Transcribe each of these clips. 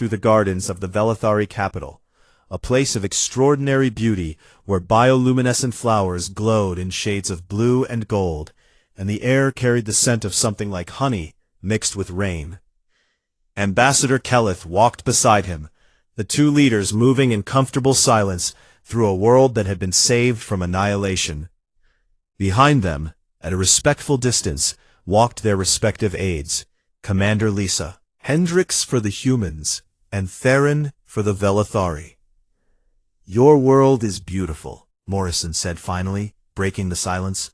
through the gardens of the Velethari capital, a place of extraordinary beauty where bioluminescent flowers glowed in shades of blue and gold, and the air carried the scent of something like honey mixed with rain. Ambassador Keleth walked beside him, the two leaders moving in comfortable silence through a world that had been saved from annihilation. Behind them, at a respectful distance, walked their respective aides, Commander Lisa, Hendrix for the humans, and Theron for the Velethari. "Your world is beautiful," Morrison said finally, breaking the silence.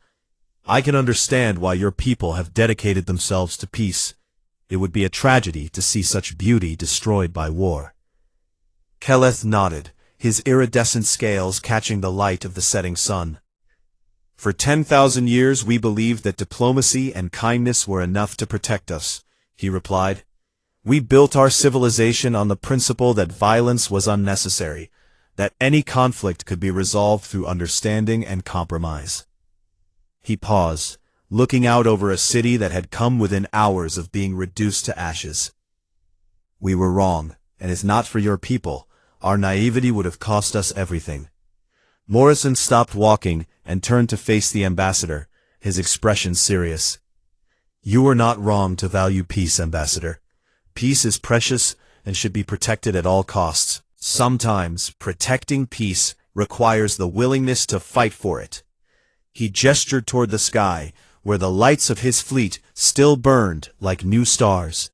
"I can understand why your people have dedicated themselves to peace. It would be a tragedy to see such beauty destroyed by war." Keleth nodded, his iridescent scales catching the light of the setting sun. "For 10,000 years we believed that diplomacy and kindness were enough to protect us," he replied. "We built our civilization on the principle that violence was unnecessary, that any conflict could be resolved through understanding and compromise." He paused, looking out over a city that had come within hours of being reduced to ashes. "We were wrong, and if not for your people, our naivety would have cost us everything." Morrison stopped walking and turned to face the ambassador, his expression serious. "You are not wrong to value peace, Ambassador. Peace is precious and should be protected at all costs. Sometimes, protecting peace requires the willingness to fight for it." He gestured toward the sky, where the lights of his fleet still burned like new stars.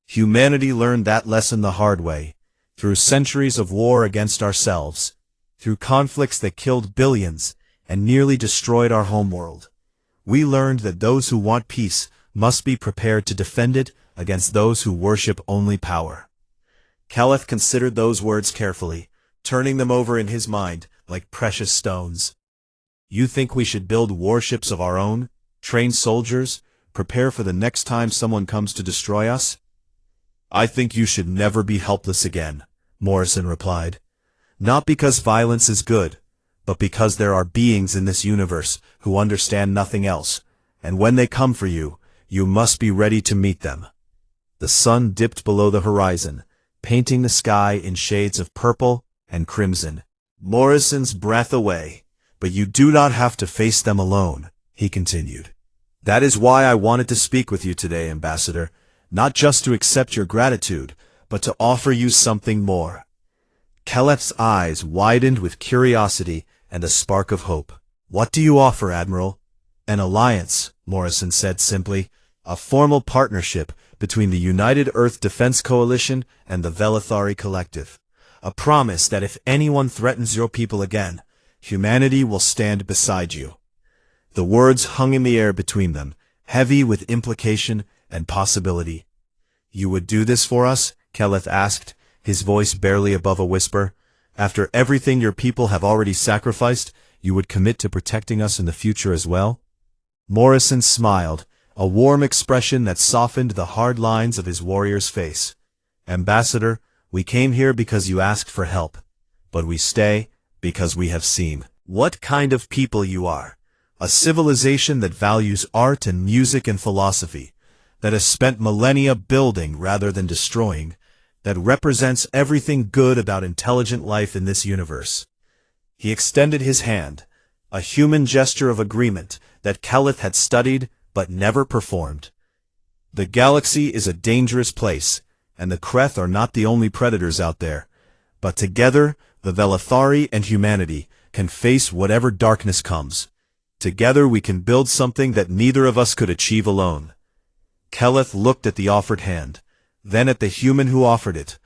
"Humanity learned that lesson the hard way, through centuries of war against ourselves, through conflicts that killed billions and nearly destroyed our homeworld. We learned that those who want peace must be prepared to defend it against those who worship only power." Keleth considered those words carefully, turning them over in his mind like precious stones. "You think we should build warships of our own, train soldiers, prepare for the next time someone comes to destroy us?" "I think you should never be helpless again," Morrison replied. "Not because violence is good, but because there are beings in this universe who understand nothing else, and when they come for you, you must be ready to meet them." The sun dipped below the horizon, painting the sky in shades of purple and crimson. Morrison's breath away. "But you do not have to face them alone," he continued. "That is why I wanted to speak with you today, Ambassador, not just to accept your gratitude, but to offer you something more." Keleth's eyes widened with curiosity and a spark of hope. "What do you offer, Admiral?" "An alliance," Morrison said simply, "a formal partnership between the United Earth Defense Coalition and the Velethari Collective. A promise that if anyone threatens your people again, humanity will stand beside you." The words hung in the air between them, heavy with implication and possibility. "You would do this for us?" Keleth asked, his voice barely above a whisper. "After everything your people have already sacrificed, you would commit to protecting us in the future as well?" Morrison smiled, a warm expression that softened the hard lines of his warrior's face. "Ambassador, we came here because you asked for help, but we stay because we have seen what kind of people you are. A civilization that values art and music and philosophy, that has spent millennia building rather than destroying, that represents everything good about intelligent life in this universe." He extended his hand, a human gesture of agreement that Keleth had studied but never performed. "The galaxy is a dangerous place, and the Kreth are not the only predators out there. But together, the Velethari and humanity can face whatever darkness comes. Together we can build something that neither of us could achieve alone." Keleth looked at the offered hand, then at the human who offered it,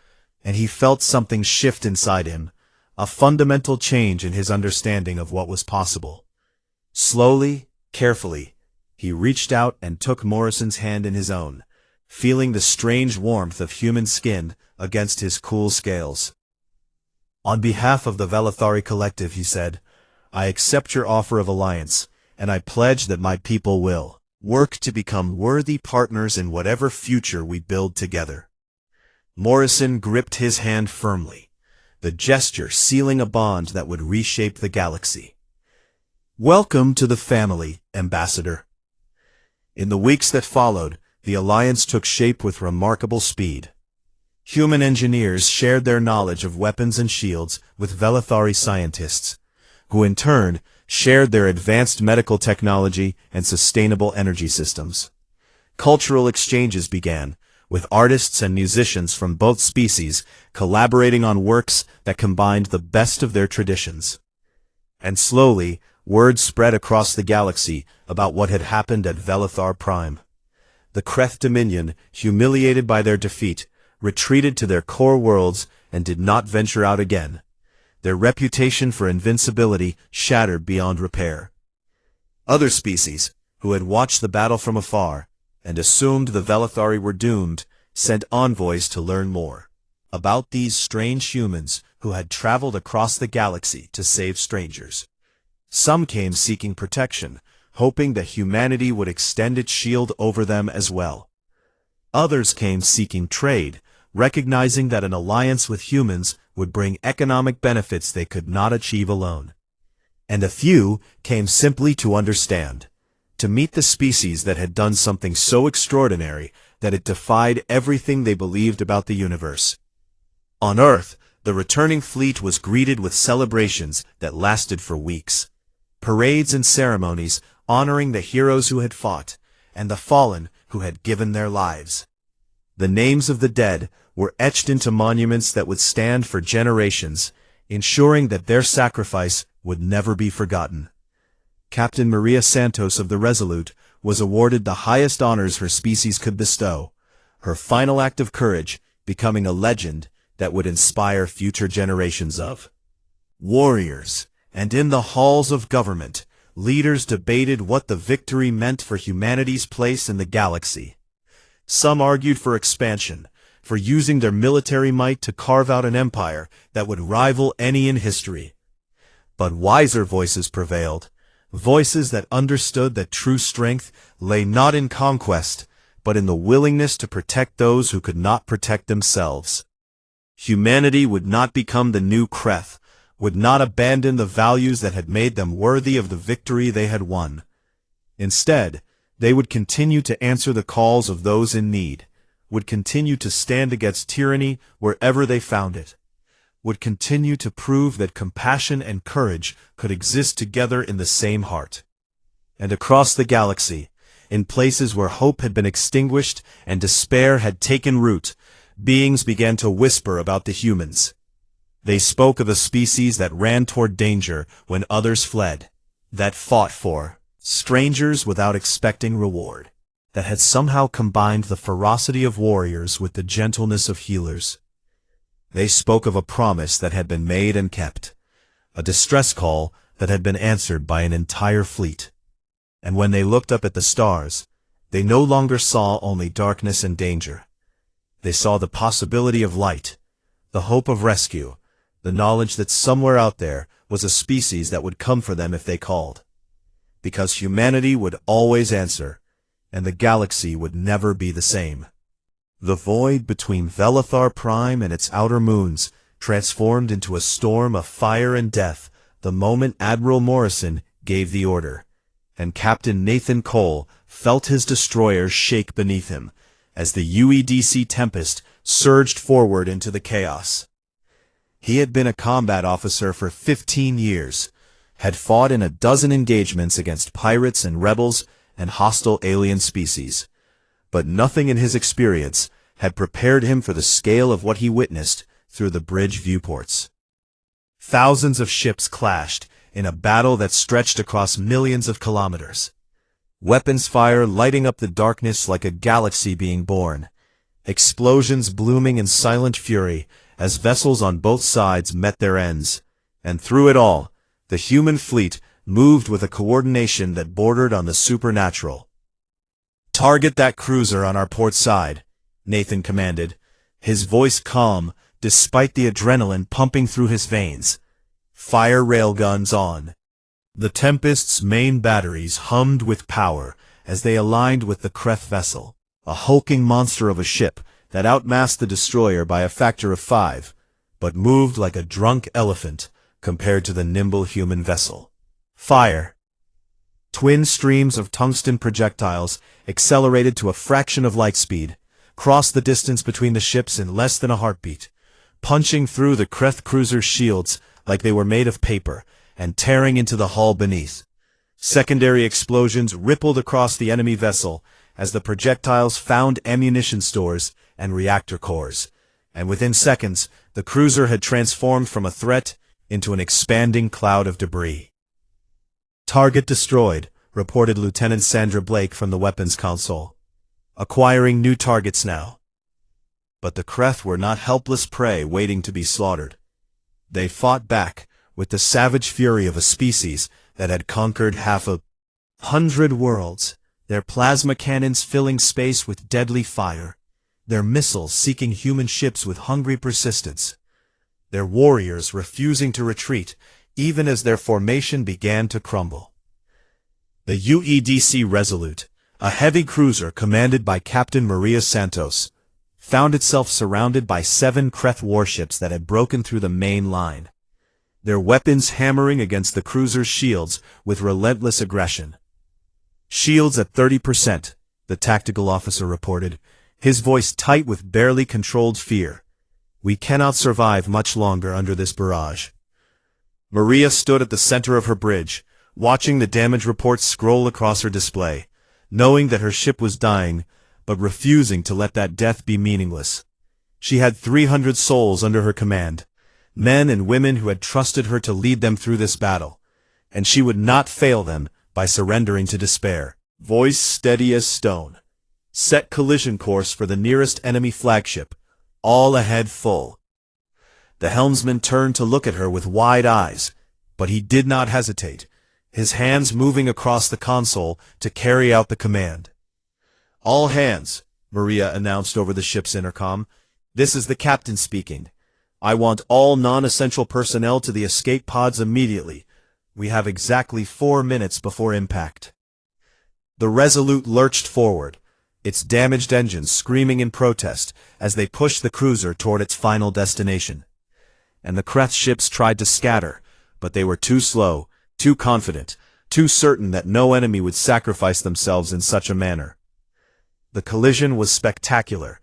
and he felt something shift inside him, a fundamental change in his understanding of what was possible. Slowly, carefully, he reached out and took Morrison's hand in his own, feeling the strange warmth of human skin against his cool scales. "On behalf of the Velethari Collective," he said, "I accept your offer of alliance, and I pledge that my people will work to become worthy partners in whatever future we build together." Morrison gripped his hand firmly, the gesture sealing a bond that would reshape the galaxy. "Welcome to the family, Ambassador." In the weeks that followed, the alliance took shape with remarkable speed. Human engineers shared their knowledge of weapons and shields with Velethari scientists, who in turn shared their advanced medical technology and sustainable energy systems. Cultural exchanges began, with artists and musicians from both species collaborating on works that combined the best of their traditions. And slowly, word spread across the galaxy about what had happened at Velethar Prime. The Kreth Dominion, humiliated by their defeat, retreated to their core worlds and did not venture out again. Their reputation for invincibility shattered beyond repair. Other species, who had watched the battle from afar and assumed the Velethari were doomed, sent envoys to learn more about these strange humans who had traveled across the galaxy to save strangers. Some came seeking protection, hoping that humanity would extend its shield over them as well. Others came seeking trade, recognizing that an alliance with humans would bring economic benefits they could not achieve alone. And a few came simply to understand, to meet the species that had done something so extraordinary that it defied everything they believed about the universe. On Earth, the returning fleet was greeted with celebrations that lasted for weeks. Parades and ceremonies honoring the heroes who had fought, and the fallen who had given their lives. The names of the dead were etched into monuments that would stand for generations, ensuring that their sacrifice would never be forgotten. Captain Maria Santos of the Resolute was awarded the highest honors her species could bestow, her final act of courage becoming a legend that would inspire future generations of warriors. And in the halls of government, leaders debated what the victory meant for humanity's place in the galaxy. Some argued for expansion, for using their military might to carve out an empire that would rival any in history. But wiser voices prevailed, voices that understood that true strength lay not in conquest, but in the willingness to protect those who could not protect themselves. Humanity would not become the new Kreth, would not abandon the values that had made them worthy of the victory they had won. Instead, they would continue to answer the calls of those in need, would continue to stand against tyranny wherever they found it, would continue to prove that compassion and courage could exist together in the same heart. And across the galaxy, in places where hope had been extinguished and despair had taken root, beings began to whisper about the humans. They spoke of a species that ran toward danger when others fled, that fought for strangers without expecting reward, that had somehow combined the ferocity of warriors with the gentleness of healers. They spoke of a promise that had been made and kept, a distress call that had been answered by an entire fleet. And when they looked up at the stars, they no longer saw only darkness and danger. They saw the possibility of light, the hope of rescue, the knowledge that somewhere out there was a species that would come for them if they called. Because humanity would always answer, and the galaxy would never be the same. The void between Velethar Prime and its outer moons transformed into a storm of fire and death the moment Admiral Morrison gave the order, and Captain Nathan Cole felt his destroyers shake beneath him as the UEDC Tempest surged forward into the chaos. He had been a combat officer for 15 years, had fought in a dozen engagements against pirates and rebels and hostile alien species, but nothing in his experience had prepared him for the scale of what he witnessed through the bridge viewports. Thousands of ships clashed in a battle that stretched across millions of kilometers. Weapons fire lighting up the darkness like a galaxy being born. Explosions blooming in silent fury as vessels on both sides met their ends. And through it all, the human fleet moved with a coordination that bordered on the supernatural. "Target that cruiser on our port side," Nathan commanded, his voice calm despite the adrenaline pumping through his veins. Fire railguns on. The Tempest's main batteries hummed with power as they aligned with the Kreth vessel, a hulking monster of a ship that outmassed the destroyer by a factor of 5, but moved like a drunk elephant compared to the nimble human vessel. Fire. Twin streams of tungsten projectiles accelerated to a fraction of light speed, crossed the distance between the ships in less than a heartbeat, punching through the Kreth cruiser's shields like they were made of paper, and tearing into the hull beneath. Secondary explosions rippled across the enemy vessel as the projectiles found ammunition stores and reactor cores, and within seconds, the cruiser had transformed from a threat into an expanding cloud of debris. "Target destroyed," reported Lieutenant Sandra Blake from the weapons console. "Acquiring new targets now." But the Kreth were not helpless prey waiting to be slaughtered. They fought back with the savage fury of a species that had conquered 100 worlds, their plasma cannons filling space with deadly fire, their missiles seeking human ships with hungry persistence, their warriors refusing to retreat even as their formation began to crumble. The UEDC Resolute, a heavy cruiser commanded by Captain Maria Santos, found itself surrounded by 7 Kreth warships that had broken through the main line, their weapons hammering against the cruiser's shields with relentless aggression. "Shields at 30%, the tactical officer reported, his voice tight with barely controlled fear. "We cannot survive much longer under this barrage." Maria stood at the center of her bridge, watching the damage reports scroll across her display, knowing that her ship was dying, but refusing to let that death be meaningless. She had 300 souls under her command, men and women who had trusted her to lead them through this battle, and she would not fail them by surrendering to despair. Voice steady as stone. "Set collision course for the nearest enemy flagship. All ahead full." The helmsman turned to look at her with wide eyes, but he did not hesitate, his hands moving across the console to carry out the command. "All hands," Maria announced over the ship's intercom. "This is the captain speaking. I want all non-essential personnel to the escape pods immediately. We have exactly 4 minutes before impact." The Resolute lurched forward, its damaged engines screaming in protest as they pushed the cruiser toward its final destination. And the Kreth ships tried to scatter, but they were too slow, too confident, too certain that no enemy would sacrifice themselves in such a manner. The collision was spectacular.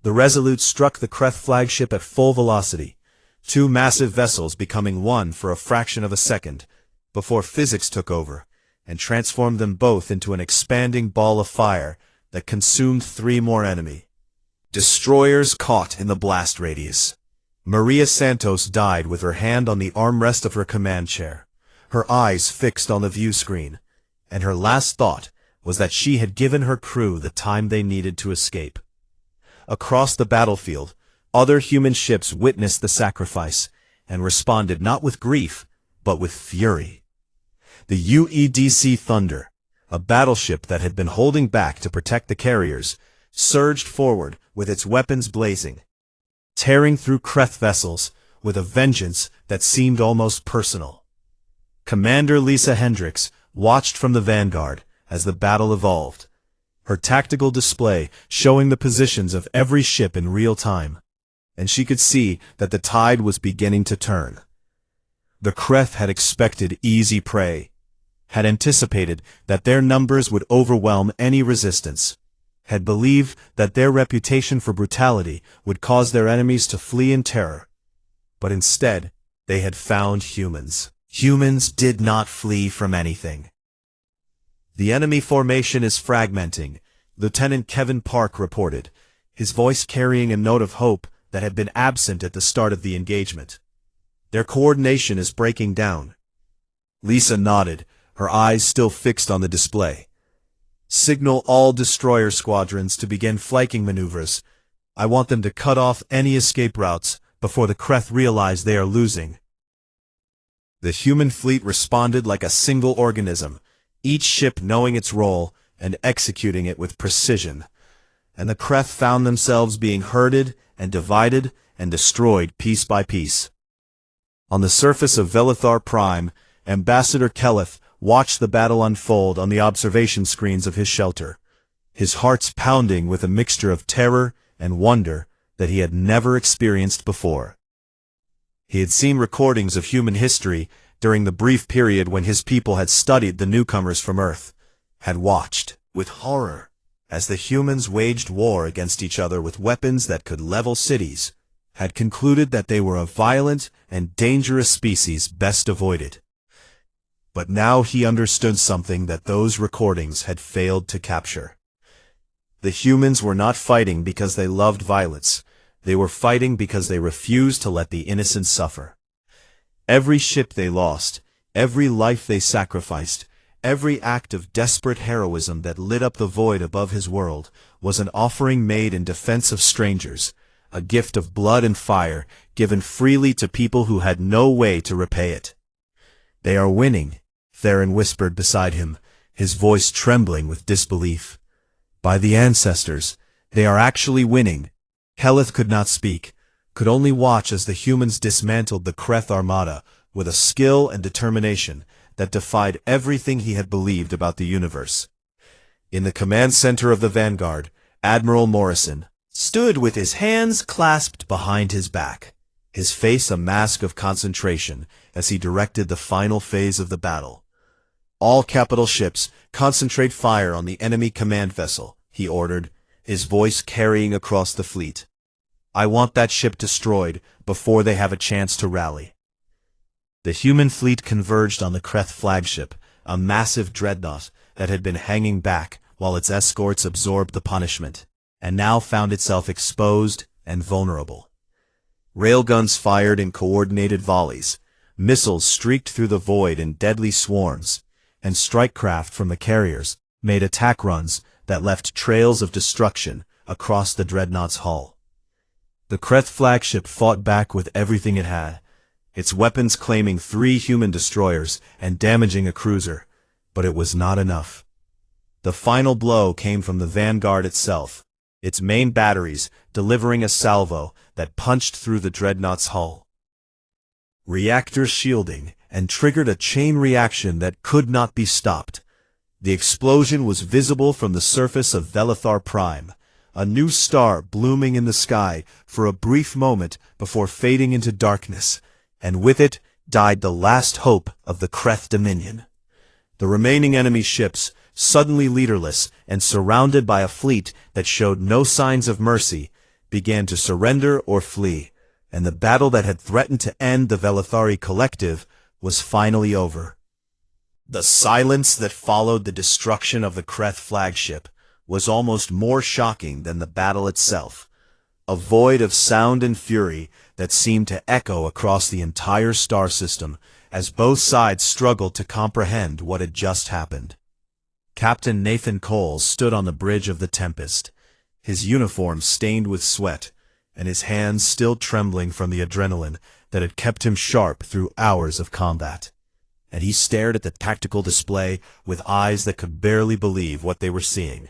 The Resolute struck the Kreth flagship at full velocity, 2 massive vessels becoming one for a fraction of a second, before physics took over and transformed them both into an expanding ball of fire that consumed 3 more enemy destroyers caught in the blast radius. Maria Santos died with her hand on the armrest of her command chair, her eyes fixed on the view screen, and her last thought was that she had given her crew the time they needed to escape. Across the battlefield, other human ships witnessed the sacrifice and responded not with grief, but with fury. The UEDC Thunder, a battleship that had been holding back to protect the carriers, surged forward with its weapons blazing, tearing through Kreth vessels with a vengeance that seemed almost personal. Commander Lisa Hendricks watched from the vanguard as the battle evolved, her tactical display showing the positions of every ship in real time, and she could see that the tide was beginning to turn. The Kreth had expected easy prey, had anticipated that their numbers would overwhelm any resistance, had believed that their reputation for brutality would cause their enemies to flee in terror. But instead, they had found humans. Humans did not flee from anything. "The enemy formation is fragmenting," Lieutenant Kevin Park reported, his voice carrying a note of hope that had been absent at the start of the engagement. "Their coordination is breaking down." Lisa nodded, her eyes still fixed on the display. "Signal all destroyer squadrons to begin flanking maneuvers. I want them to cut off any escape routes before the Kreth realize they are losing." The human fleet responded like a single organism, each ship knowing its role and executing it with precision, and the Kreth found themselves being herded and divided and destroyed piece by piece. On the surface of Velithar Prime, Ambassador Keleth watched the battle unfold on the observation screens of his shelter, his heart pounding with a mixture of terror and wonder that he had never experienced before. He had seen recordings of human history during the brief period when his people had studied the newcomers from Earth, had watched, with horror, as the humans waged war against each other with weapons that could level cities, had concluded that they were a violent and dangerous species best avoided. But now he understood something that those recordings had failed to capture. The humans were not fighting because they loved violence. They were fighting because they refused to let the innocent suffer. Every ship they lost, every life they sacrificed, every act of desperate heroism that lit up the void above his world was an offering made in defense of strangers, a gift of blood and fire given freely to people who had no way to repay it. "They are winning," Theron whispered beside him, his voice trembling with disbelief. "By the ancestors, they are actually winning." Heleth could not speak, could only watch as the humans dismantled the Kreth Armada with a skill and determination that defied everything he had believed about the universe. In the command center of the Vanguard, Admiral Morrison stood with his hands clasped behind his back, his face a mask of concentration as he directed the final phase of the battle. "All capital ships, concentrate fire on the enemy command vessel," he ordered, his voice carrying across the fleet. "I want that ship destroyed before they have a chance to rally." The human fleet converged on the Kreth flagship, a massive dreadnought that had been hanging back while its escorts absorbed the punishment, and now found itself exposed and vulnerable. Railguns fired in coordinated volleys, missiles streaked through the void in deadly swarms, and strike craft from the carriers made attack runs that left trails of destruction across the dreadnought's hull. The Kreth flagship fought back with everything it had, its weapons claiming 3 human destroyers and damaging a cruiser, but it was not enough. The final blow came from the Vanguard itself, its main batteries delivering a salvo that punched through the dreadnought's hull. Reactor shielding and triggered a chain reaction that could not be stopped. The explosion was visible from the surface of Velithar Prime, a new star blooming in the sky for a brief moment before fading into darkness, and with it died the last hope of the Kreth Dominion. The remaining enemy ships, suddenly leaderless and surrounded by a fleet that showed no signs of mercy, began to surrender or flee, and the battle that had threatened to end the Velithari collective was finally over. The silence that followed the destruction of the Kreth flagship was almost more shocking than the battle itself, a void of sound and fury that seemed to echo across the entire star system as both sides struggled to comprehend what had just happened. Captain Nathan Coles stood on the bridge of the Tempest, his uniform stained with sweat, and his hands still trembling from the adrenaline that had kept him sharp through hours of combat. And he stared at the tactical display with eyes that could barely believe what they were seeing.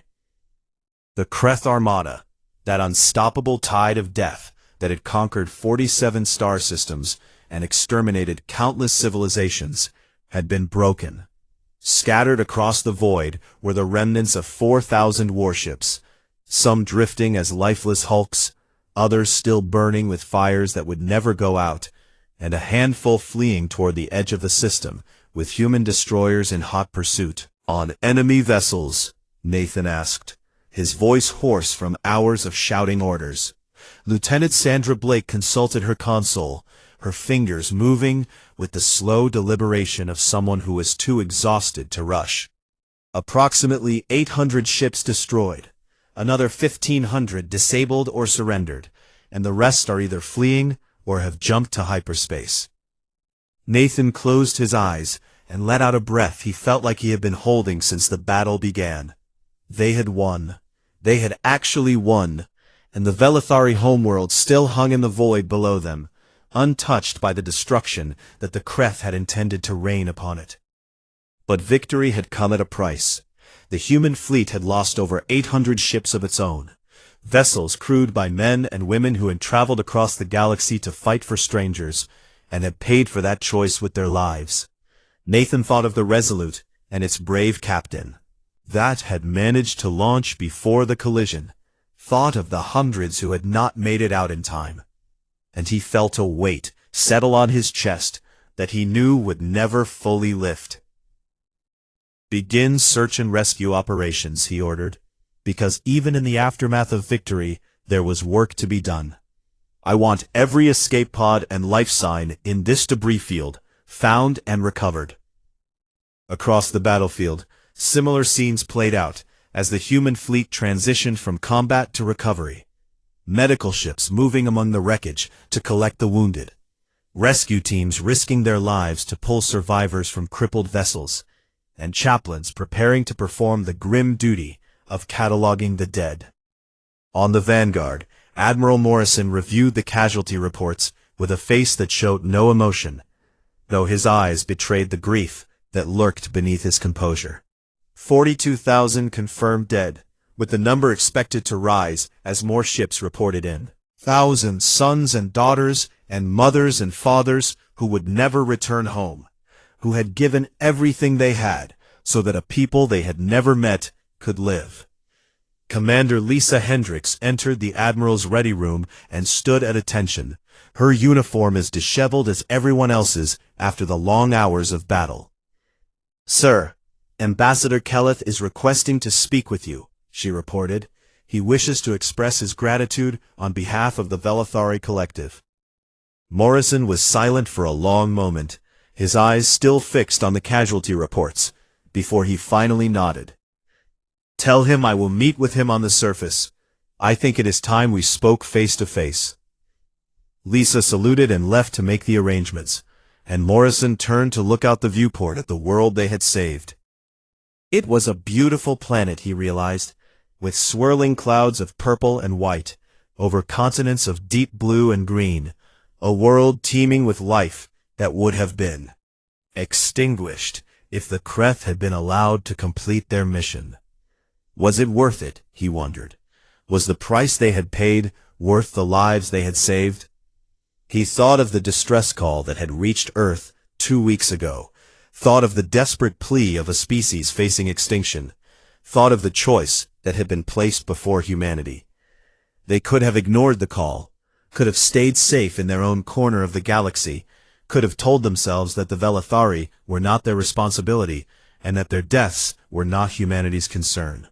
The Kreth Armada, that unstoppable tide of death that had conquered 47 star systems and exterminated countless civilizations, had been broken. Scattered across the void were the remnants of 4,000 warships, some drifting as lifeless hulks, others still burning with fires that would never go out, and a handful fleeing toward the edge of the system, with human destroyers in hot pursuit. "On enemy vessels?" Nathan asked, his voice hoarse from hours of shouting orders. Lieutenant Sandra Blake consulted her console, her fingers moving with the slow deliberation of someone who is too exhausted to rush. "Approximately 800 ships destroyed, another 1,500 disabled or surrendered, and the rest are either fleeing or have jumped to hyperspace." Nathan closed his eyes and let out a breath he felt like he had been holding since the battle began. They had won. They had actually won, and the Velithari homeworld still hung in the void below them, untouched by the destruction that the Kreth had intended to rain upon it. But victory had come at a price. The human fleet had lost over 800 ships of its own, vessels crewed by men and women who had traveled across the galaxy to fight for strangers, and had paid for that choice with their lives. Nathan thought of the Resolute and its brave captain, that had managed to launch before the collision, thought of the hundreds who had not made it out in time, and he felt a weight settle on his chest that he knew would never fully lift. "Begin search and rescue operations," he ordered. because even in the aftermath of victory, there was work to be done. I want every escape pod and life sign in this debris field found and recovered. Across the battlefield, similar scenes played out as the human fleet transitioned from combat to recovery. Medical ships moving among the wreckage to collect the wounded. Rescue teams risking their lives to pull survivors from crippled vessels, and chaplains preparing to perform the grim duty of cataloging the dead. On the Vanguard, Admiral Morrison reviewed the casualty reports with a face that showed no emotion, though his eyes betrayed the grief that lurked beneath his composure. 42,000 confirmed dead, with the number expected to rise as more ships reported in. Thousands sons and daughters and mothers and fathers who would never return home, who had given everything they had so that a people they had never met could live. Commander Lisa Hendricks entered the Admiral's ready room and stood at attention, her uniform as disheveled as everyone else's after the long hours of battle. "Sir, Ambassador Kelleth is requesting to speak with you," she reported. "He wishes to express his gratitude on behalf of the Velithari Collective." Morrison was silent for a long moment, his eyes still fixed on the casualty reports, before he finally nodded. "Tell him I will meet with him on the surface. I think it is time we spoke face to face." Lisa saluted and left to make the arrangements, and Morrison turned to look out the viewport at the world they had saved. It was a beautiful planet, he realized, with swirling clouds of purple and white, over continents of deep blue and green, a world teeming with life that would have been extinguished if the Kreth had been allowed to complete their mission. Was it worth it, he wondered? Was the price they had paid worth the lives they had saved? He thought of the distress call that had reached Earth 2 weeks ago, thought of the desperate plea of a species facing extinction, thought of the choice that had been placed before humanity. They could have ignored the call, could have stayed safe in their own corner of the galaxy, could have told themselves that the Velithari were not their responsibility and that their deaths were not humanity's concern.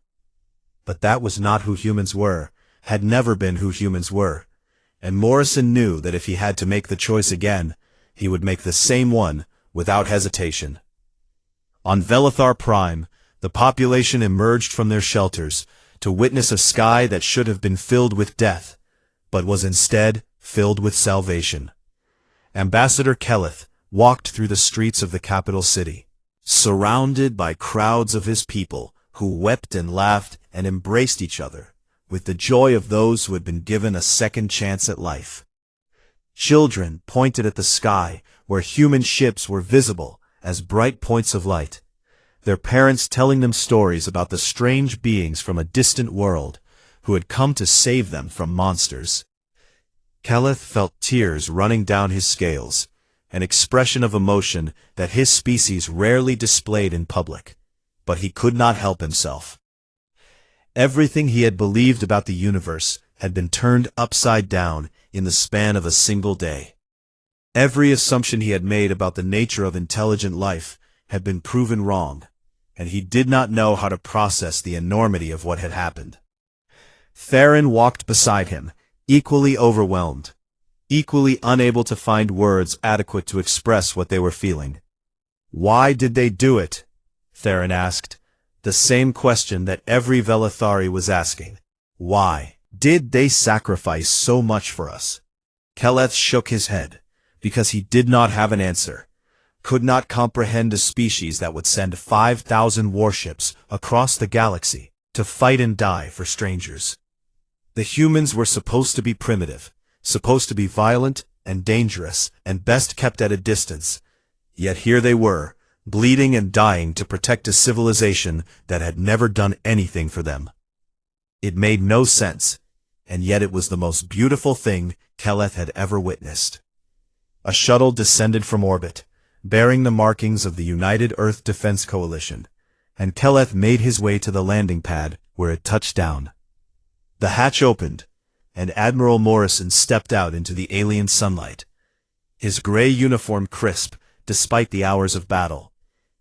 But that was not who humans were, had never been who humans were, and Morrison knew that if he had to make the choice again, he would make the same one without hesitation. On Velithar Prime, the population emerged from their shelters to witness a sky that should have been filled with death, but was instead filled with salvation. Ambassador Kelleth walked through the streets of the capital city, surrounded by crowds of his people who wept and laughed and embraced each other with the joy of those who had been given a second chance at life. Children pointed at the sky where human ships were visible as bright points of light, their parents telling them stories about the strange beings from a distant world who had come to save them from monsters. Kelleth felt tears running down his scales, an expression of emotion that his species rarely displayed in public, but he could not help himself. Everything he had believed about the universe had been turned upside down in the span of a single day. Every assumption he had made about the nature of intelligent life had been proven wrong, and he did not know how to process the enormity of what had happened. Theron walked beside him, equally overwhelmed, equally unable to find words adequate to express what they were feeling. "Why did they do it?" Theron asked, the same question that every Velithari was asking. Why did they sacrifice so much for us? Kelleth shook his head, because he did not have an answer, could not comprehend a species that would send 5,000 warships across the galaxy to fight and die for strangers. The humans were supposed to be primitive, supposed to be violent and dangerous and best kept at a distance, yet here they were, bleeding and dying to protect a civilization that had never done anything for them. It made no sense, and yet it was the most beautiful thing Kelleth had ever witnessed. A shuttle descended from orbit, bearing the markings of the United Earth Defense Coalition, and Kelleth made his way to the landing pad where it touched down. The hatch opened, and Admiral Morrison stepped out into the alien sunlight, his gray uniform crisp despite the hours of battle,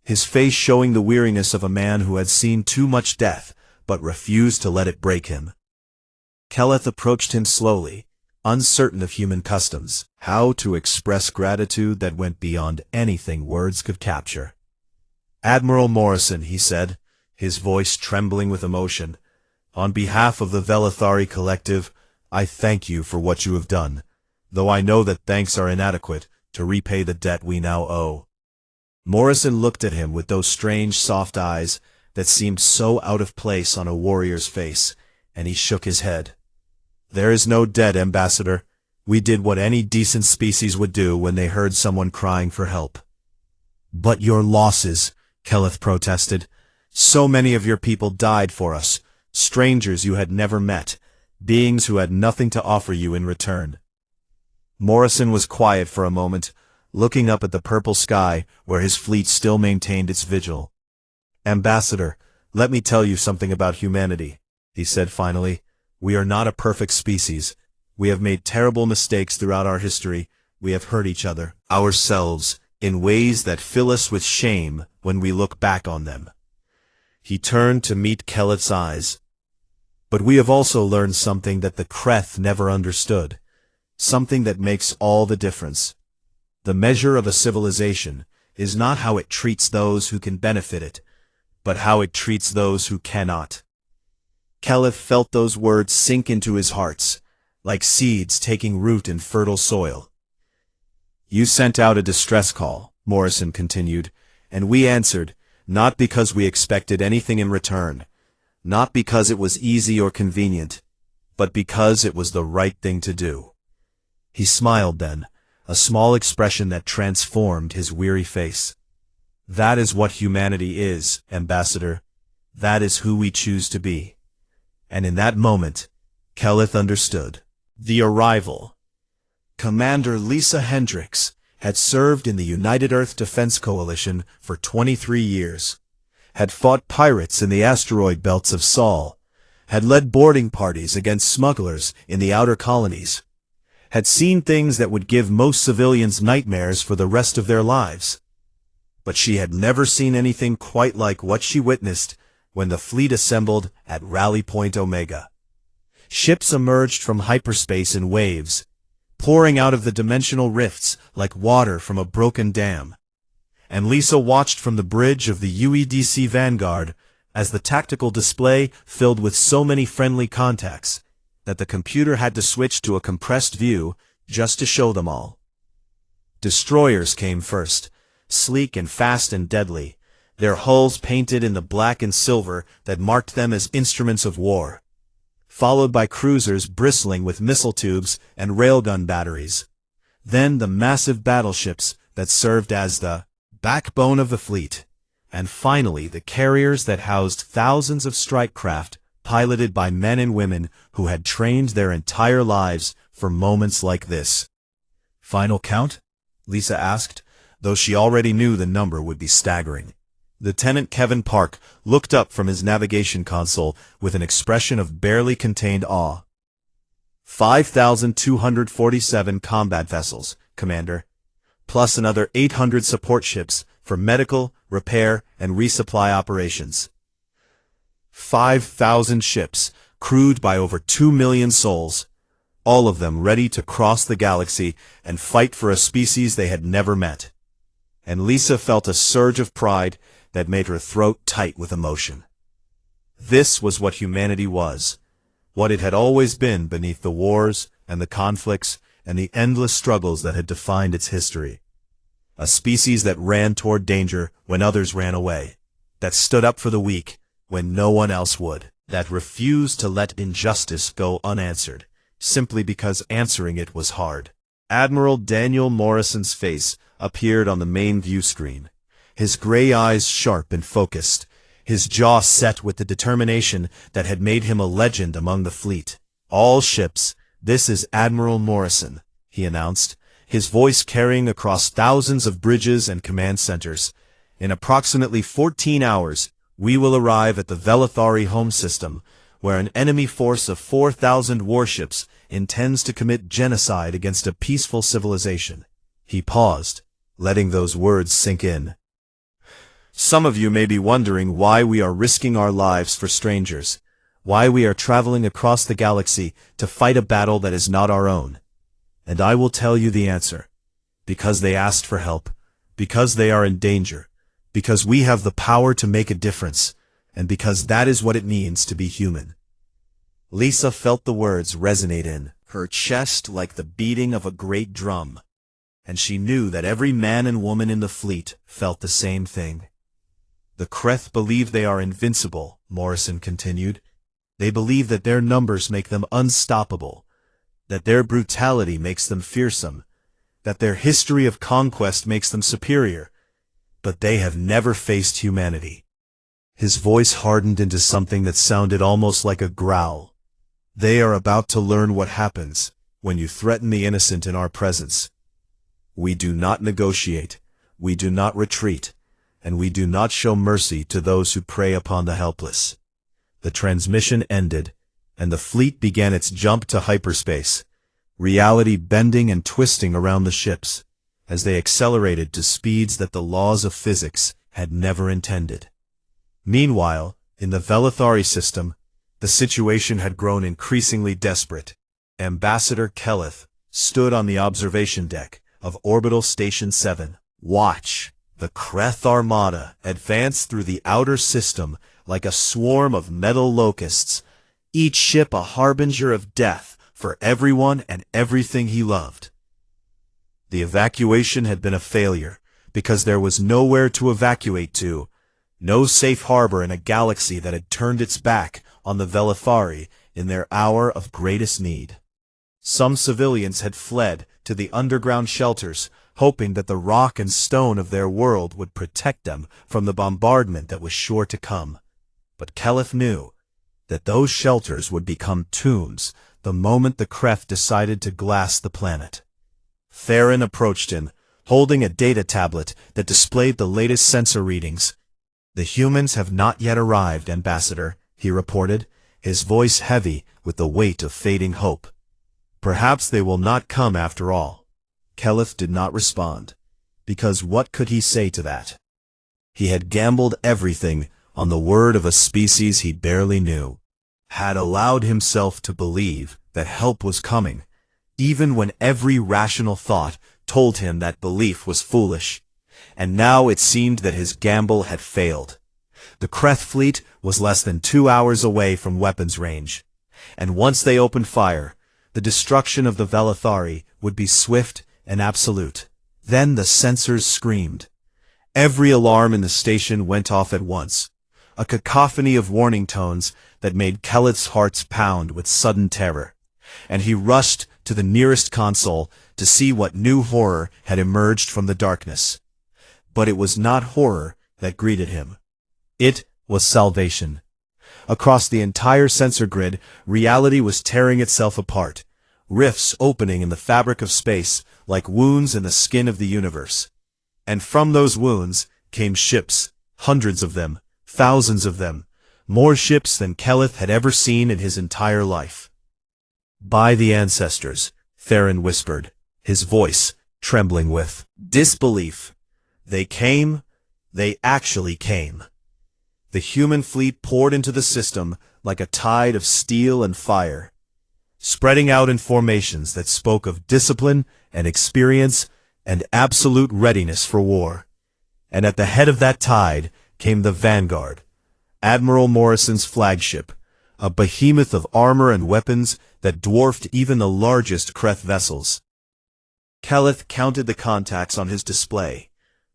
his face showing the weariness of a man who had seen too much death but refused to let it break him. Keleth approached him slowly, uncertain of human customs, how to express gratitude that went beyond anything words could capture. "Admiral Morrison," he said, his voice trembling with emotion, "on behalf of the Velithari Collective, I thank you for what you have done, though I know that thanks are inadequate to repay the debt we now owe." Morrison looked at him with those strange soft eyes that seemed so out of place on a warrior's face, and he shook his head. "There is no debt, Ambassador. We did what any decent species would do when they heard someone crying for help." "But your losses," Keleth protested. "So many of your people died for us, strangers you had never met, beings who had nothing to offer you in return." Morrison was quiet for a moment, looking up at the purple sky where his fleet still maintained its vigil. "Ambassador, let me tell you something about humanity," he said finally. "We are not a perfect species. We have made terrible mistakes throughout our history. We have hurt each other, ourselves, in ways that fill us with shame when we look back on them." He turned to meet Keleth's eyes. "But we have also learned something that the Kreth never understood, something that makes all the difference. The measure of a civilization is not how it treats those who can benefit it, but how it treats those who cannot." Keleth felt those words sink into his heart, like seeds taking root in fertile soil. "You sent out a distress call," Morrison continued, "and we answered, not because we expected anything in return, not because it was easy or convenient, but because it was the right thing to do." He smiled then, a small expression that transformed his weary face. "That is what humanity is, Ambassador. That is who we choose to be." And in that moment, Keleth understood. The arrival. Commander Lisa Hendricks had served in the United Earth Defense Coalition for 23 years, had fought pirates in the asteroid belts of Sol, had led boarding parties against smugglers in the outer colonies, had seen things that would give most civilians nightmares for the rest of their lives. But she had never seen anything quite like what she witnessed when the fleet assembled at Rally Point Omega. Ships emerged from hyperspace in waves, pouring out of the dimensional rifts like water from a broken dam. And Lisa watched from the bridge of the UEDC Vanguard as the tactical display filled with so many friendly contacts that the computer had to switch to a compressed view just to show them all. Destroyers came first, sleek and fast and deadly, their hulls painted in the black and silver that marked them as instruments of war, followed by cruisers bristling with missile tubes and railgun batteries. Then the massive battleships that served as the backbone of the fleet, and finally the carriers that housed thousands of strike craft piloted by men and women who had trained their entire lives for moments like this. "Final count?" Lisa asked, though she already knew the number would be staggering. Lieutenant Kevin Park looked up from his navigation console with an expression of barely contained awe. 5,247 combat vessels, Commander, plus another 800 support ships for medical, repair, and resupply operations. 5,000 ships, crewed by over 2 million souls, all of them ready to cross the galaxy and fight for a species they had never met. And Lisa felt a surge of pride that made her throat tight with emotion. This was what humanity was, what it had always been beneath the wars and the conflicts and the endless struggles that had defined its history. A species that ran toward danger when others ran away, that stood up for the weak when no one else would, that refused to let injustice go unanswered, simply because answering it was hard. Admiral Daniel Morrison's face appeared on the main view screen, his gray eyes sharp and focused, his jaw set with the determination that had made him a legend among the fleet. "All ships, this is Admiral Morrison," he announced, his voice carrying across thousands of bridges and command centers. "In approximately 14 hours, we will arrive at the Velithari home system, where an enemy force of 4,000 warships intends to commit genocide against a peaceful civilization." He paused, letting those words sink in. Some of you may be wondering why we are risking our lives for strangers, why we are traveling across the galaxy to fight a battle that is not our own. And I will tell you the answer. Because they asked for help, because they are in danger, because we have the power to make a difference, and because that is what it means to be human. Lisa felt the words resonate in her chest like the beating of a great drum, and she knew that every man and woman in the fleet felt the same thing. The Kreth believe they are invincible, Morrison continued. They believe that their numbers make them unstoppable, that their brutality makes them fearsome, that their history of conquest makes them superior, but they have never faced humanity. His voice hardened into something that sounded almost like a growl. They are about to learn what happens when you threaten the innocent in our presence. We do not negotiate, we do not retreat, and we do not show mercy to those who prey upon the helpless. The transmission ended, and the fleet began its jump to hyperspace, reality bending and twisting around the ships, as they accelerated to speeds that the laws of physics had never intended. Meanwhile, in the Velithari system, the situation had grown increasingly desperate. Ambassador Keleth stood on the observation deck of Orbital Station 7. Watch! The Kreth Armada advanced through the outer system like a swarm of metal locusts, each ship a harbinger of death for everyone and everything he loved. The evacuation had been a failure, because there was nowhere to evacuate to, no safe harbor in a galaxy that had turned its back on the Velithari in their hour of greatest need. Some civilians had fled to the underground shelters, hoping that the rock and stone of their world would protect them from the bombardment that was sure to come. But Keleth knew that those shelters would become tombs the moment the Kreth decided to glass the planet. Theron approached him, holding a data tablet that displayed the latest sensor readings. "The humans have not yet arrived, Ambassador," he reported, his voice heavy with the weight of fading hope. "Perhaps they will not come after all." Keleth did not respond, because what could he say to that? He had gambled everything on the word of a species he barely knew, had allowed himself to believe that help was coming, even when every rational thought told him that belief was foolish, and now it seemed that his gamble had failed. The Kreth fleet was less than 2 hours away from weapons range, and once they opened fire, the destruction of the Velithari would be swift and absolute. Then the sensors screamed. Every alarm in the station went off at once, a cacophony of warning tones that made Keleth's heart pound with sudden terror, and he rushed to the nearest console to see what new horror had emerged from the darkness. But it was not horror that greeted him. It was salvation. Across the entire sensor grid, reality was tearing itself apart, rifts opening in the fabric of space like wounds in the skin of the universe. And from those wounds came ships, hundreds of them, thousands of them, more ships than Keleth had ever seen in his entire life. "By the ancestors," Theron whispered, his voice trembling with disbelief. "They came, they actually came." The human fleet poured into the system like a tide of steel and fire, spreading out in formations that spoke of discipline and experience and absolute readiness for war. And at the head of that tide came the Vanguard, Admiral Morrison's flagship, a behemoth of armor and weapons that dwarfed even the largest Kreth vessels. Keleth counted the contacts on his display,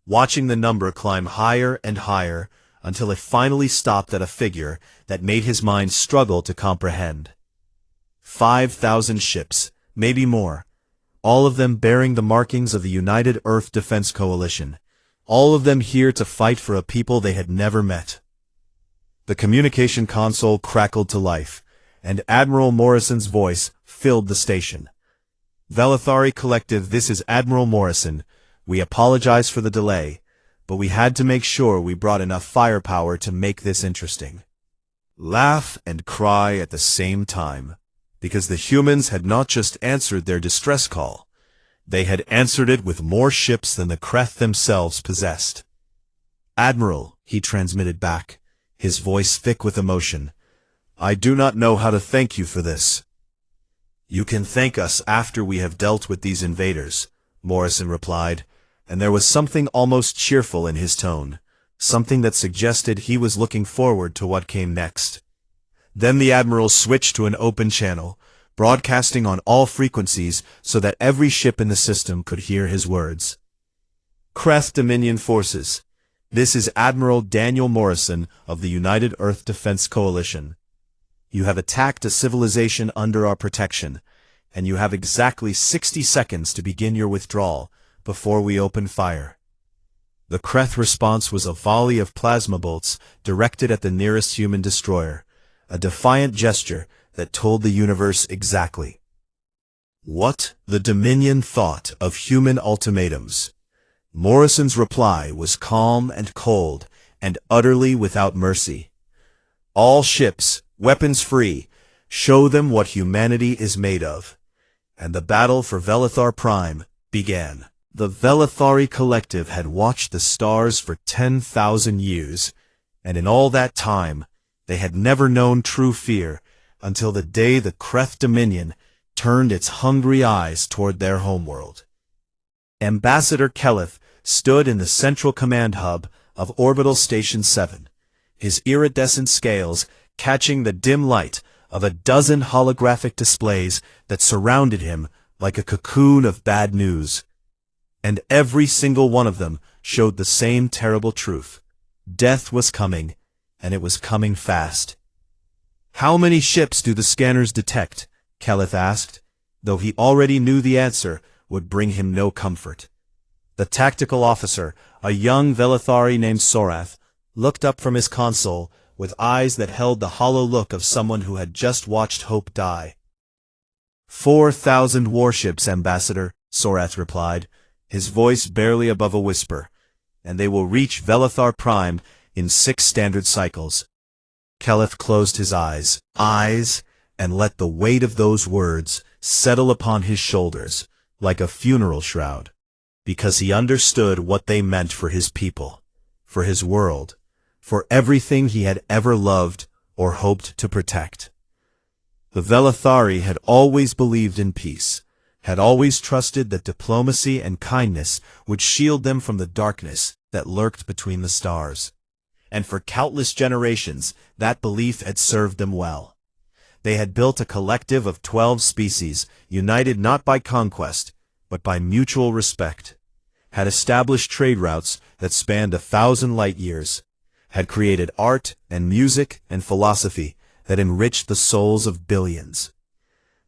watching the number climb higher and higher until it finally stopped at a figure that made his mind struggle to comprehend. 5,000 ships, maybe more, all of them bearing the markings of the United Earth Defense Coalition, all of them here to fight for a people they had never met. The communication console crackled to life, and Admiral Morrison's voice filled the station. "Velithari Collective, this is Admiral Morrison. We apologize for the delay, but we had to make sure we brought enough firepower to make this interesting." Laugh and cry at the same time, because the humans had not just answered their distress call, they had answered it with more ships than the Kreth themselves possessed. "Admiral," he transmitted back, his voice thick with emotion, "I do not know how to thank you for this." "You can thank us after we have dealt with these invaders," Morrison replied, and there was something almost cheerful in his tone, something that suggested he was looking forward to what came next. Then the Admiral switched to an open channel, broadcasting on all frequencies so that every ship in the system could hear his words. "Creth Dominion Forces. This is Admiral Daniel Morrison of the United Earth Defense Coalition. You have attacked a civilization under our protection, and you have exactly 60 seconds to begin your withdrawal before we open fire." The Creth response was a volley of plasma bolts directed at the nearest human destroyer, a defiant gesture that told the universe exactly what the Dominion thought of human ultimatums. Morrison's reply was calm and cold and utterly without mercy. "All ships, weapons free, show them what humanity is made of." And the battle for Velithar Prime began. The Velithari Collective had watched the stars for 10,000 years, and in all that time, they had never known true fear until the day the Creth Dominion turned its hungry eyes toward their homeworld. Ambassador Keleth stood in the central command hub of Orbital Station 7, his iridescent scales catching the dim light of a dozen holographic displays that surrounded him like a cocoon of bad news. And every single one of them showed the same terrible truth. Death was coming, and it was coming fast. "How many ships do the scanners detect?" Keleth asked, though he already knew the answer would bring him no comfort. The tactical officer, a young Velithari named Sorath, looked up from his console with eyes that held the hollow look of someone who had just watched hope die. 4,000 warships, Ambassador," Sorath replied, his voice barely above a whisper, "and they will reach Velithar Prime in 6 standard cycles." Keleth closed his eyes, and let the weight of those words settle upon his shoulders like a funeral shroud, because he understood what they meant for his people, for his world, for everything he had ever loved or hoped to protect. The Velithari had always believed in peace, had always trusted that diplomacy and kindness would shield them from the darkness that lurked between the stars. And for countless generations, that belief had served them well. They had built a collective of 12 species, united not by conquest, but by mutual respect, had established trade routes that spanned 1,000 light years, had created art and music and philosophy that enriched the souls of billions.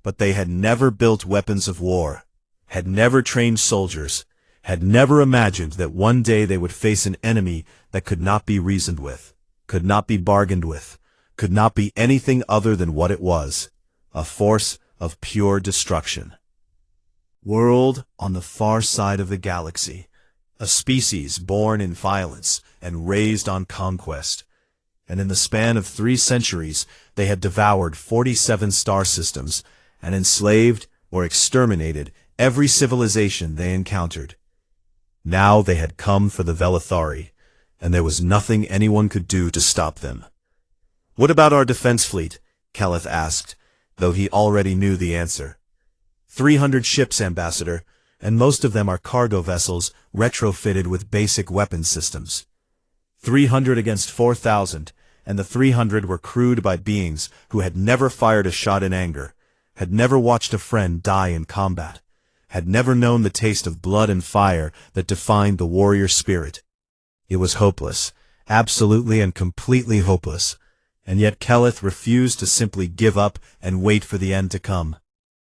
But they had never built weapons of war, had never trained soldiers, had never imagined that one day they would face an enemy that could not be reasoned with, could not be bargained with, could not be anything other than what it was, a force of pure destruction. World on the far side of the galaxy, a species born in violence and raised on conquest, and in the span of 3 centuries they had devoured 47 star systems and enslaved or exterminated every civilization they encountered. Now they had come for the Velithari, and there was nothing anyone could do to stop them. "What about our defense fleet?" Keleth asked, though he already knew the answer. 300 ships, Ambassador, and most of them are cargo vessels retrofitted with basic weapon systems. 300 against 4,000, and the 300 were crewed by beings who had never fired a shot in anger, had never watched a friend die in combat, had never known the taste of blood and fire that defined the warrior spirit. It was hopeless, absolutely and completely hopeless, and yet Keleth refused to simply give up and wait for the end to come.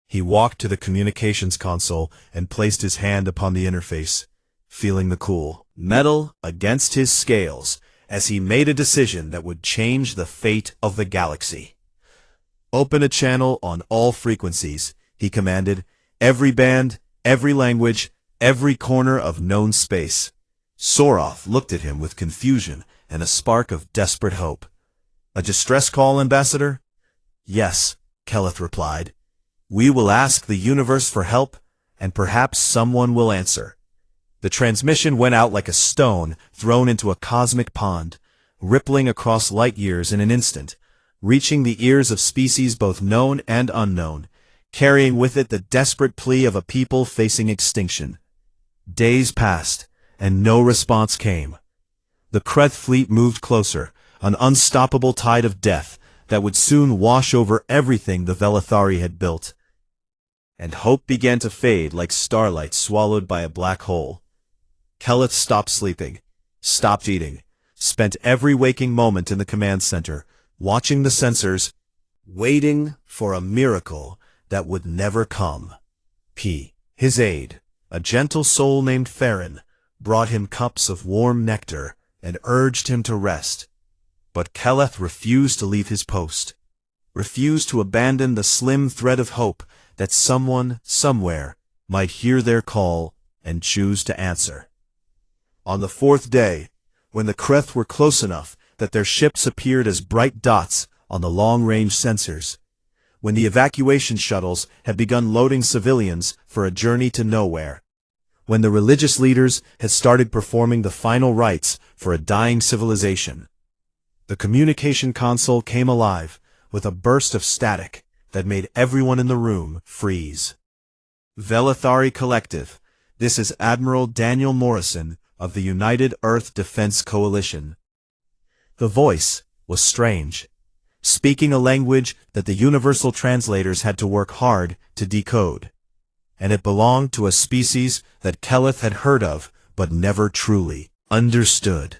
He walked to the communications console and placed his hand upon the interface, feeling the cool metal against his scales as he made a decision that would change the fate of the galaxy. "Open a channel on all frequencies," he commanded, "every band, every language, every corner of known space." Sorath looked at him with confusion and a spark of desperate hope. "A distress call, Ambassador?" "Yes," Keleth replied. "We will ask the universe for help, and perhaps someone will answer." The transmission went out like a stone thrown into a cosmic pond, rippling across light years in an instant, reaching the ears of species both known and unknown, carrying with it the desperate plea of a people facing extinction. Days passed, and no response came. The Kreth fleet moved closer, an unstoppable tide of death that would soon wash over everything the Velithari had built. And hope began to fade like starlight swallowed by a black hole. Keleth stopped sleeping, stopped eating, spent every waking moment in the command center, watching the sensors, waiting for a miracle that would never come. His aide, a gentle soul named Theron, brought him cups of warm nectar and urged him to rest. But Keleth refused to leave his post, refused to abandon the slim thread of hope that someone, somewhere, might hear their call and choose to answer. On the fourth day, when the Kreth were close enough that their ships appeared as bright dots on the long-range sensors, when the evacuation shuttles had begun loading civilians for a journey to nowhere, when the religious leaders had started performing the final rites for a dying civilization, the communication console came alive with a burst of static that made everyone in the room freeze. Velithari Collective, this is Admiral Daniel Morrison of the United Earth Defense Coalition. The voice was strange, speaking a language that the universal translators had to work hard to decode. And it belonged to a species that Keleth had heard of but never truly understood.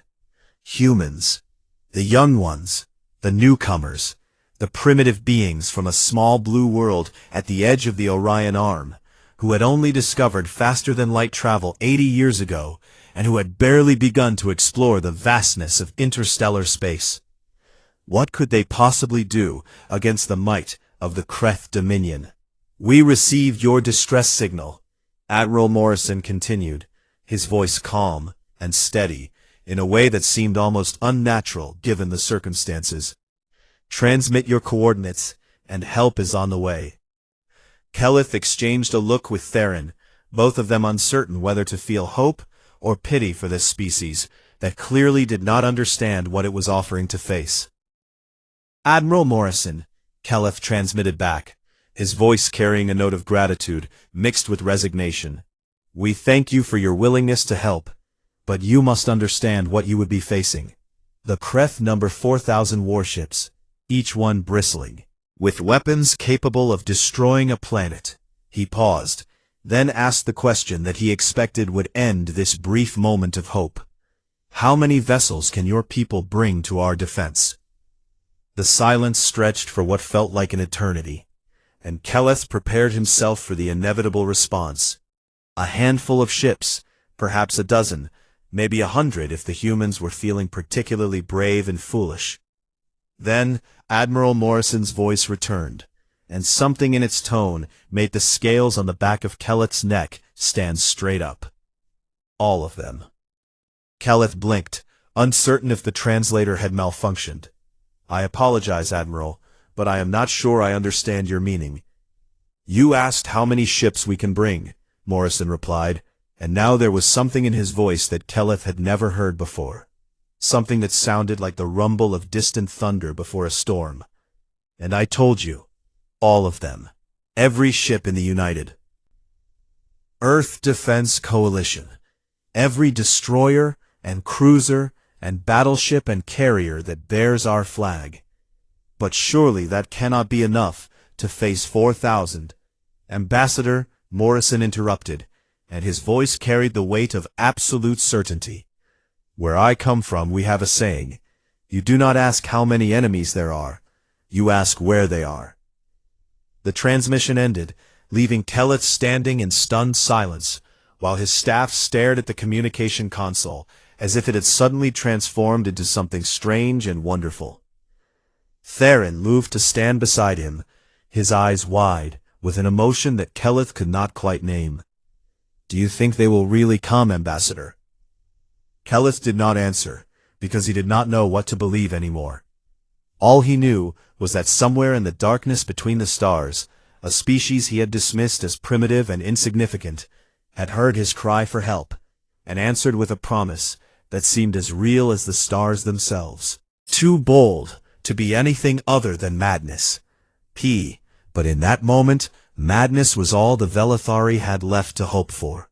Humans. The young ones, the newcomers, the primitive beings from a small blue world at the edge of the Orion Arm, who had only discovered faster-than-light travel 80 years ago, and who had barely begun to explore the vastness of interstellar space. What could they possibly do against the might of the Kreth Dominion? "We received your distress signal," Admiral Morrison continued, his voice calm and steady, in a way that seemed almost unnatural given the circumstances. "Transmit your coordinates, and help is on the way." Keleth exchanged a look with Theron, both of them uncertain whether to feel hope or pity for this species that clearly did not understand what it was offering to face. "Admiral Morrison," Keleth transmitted back, his voice carrying a note of gratitude mixed with resignation. "We thank you for your willingness to help, but you must understand what you would be facing. The Kreth number 4,000 warships, each one bristling with weapons capable of destroying a planet." He paused, then asked the question that he expected would end this brief moment of hope. "How many vessels can your people bring to our defense?" The silence stretched for what felt like an eternity, and Keleth prepared himself for the inevitable response. "A handful of ships, perhaps a dozen, maybe 100 if the humans were feeling particularly brave and foolish." Then Admiral Morrison's voice returned, and something in its tone made the scales on the back of Keleth's neck stand straight up. "All of them." Keleth blinked, uncertain if the translator had malfunctioned. "I apologize, Admiral, but I am not sure I understand your meaning." "You asked how many ships we can bring," Morrison replied, and now there was something in his voice that Keleth had never heard before. Something that sounded like the rumble of distant thunder before a storm. "And I told you, all of them. Every ship in the United Earth Defense Coalition. Every destroyer and cruiser and battleship and carrier that bears our flag. But surely that cannot be enough to face 4,000. Ambassador," Morrison interrupted, and his voice carried the weight of absolute certainty. "Where I come from, we have a saying. You do not ask how many enemies there are. You ask where they are." The transmission ended, leaving Keleth standing in stunned silence, while his staff stared at the communication console, as if it had suddenly transformed into something strange and wonderful. Theron moved to stand beside him, his eyes wide, with an emotion that Keleth could not quite name. "Do you think they will really come, Ambassador?" Keleth did not answer, because he did not know what to believe anymore. All he knew was that somewhere in the darkness between the stars, a species he had dismissed as primitive and insignificant had heard his cry for help, and answered with a promise that seemed as real as the stars themselves. Too bold to be anything other than madness. But in that moment, madness was all the Velethari had left to hope for.